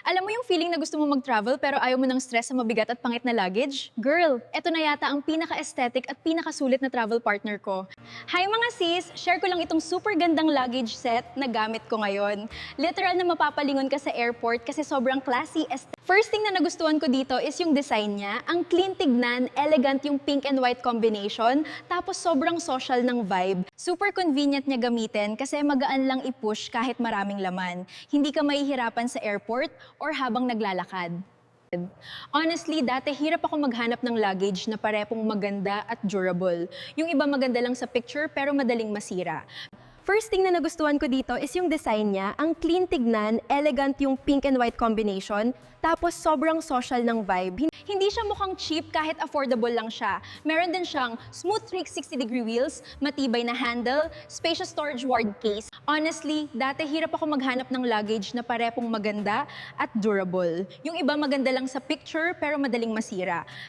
Alam mo yung feeling na gusto mo mag-travel pero ayaw mo ng stress sa mabigat at pangit na luggage? Girl, eto na yata ang pinaka-aesthetic at pinakasulit na travel partner ko. Hi mga sis! Share ko lang itong super gandang luggage set na gamit ko ngayon. Literal na mapapalingon ka sa airport kasi sobrang classy. First thing na nagustuhan ko dito is yung design niya. Ang clean tignan, elegant yung pink and white combination, tapos sobrang social ng vibe. Super convenient niya gamitin kasi magaan lang i-push kahit maraming laman. Hindi ka mahihirapan sa airport or habang naglalakad. Honestly, dati hirap ako maghanap ng luggage na parepong maganda at durable. Yung iba maganda lang sa picture pero madaling masira. First thing na nagustuhan ko dito is yung design niya. Ang clean tignan, elegant yung pink and white combination, tapos sobrrang social ng vibe. Hindi siya mukhang cheap kahit affordable lang siya. Meron din siyang smooth 360-degree wheels, matibay na handle, spacious storage ward case. Honestly, dati hirap ako maghanap ng luggage na parepong maganda at durable. Yung iba maganda lang sa picture pero madaling masira.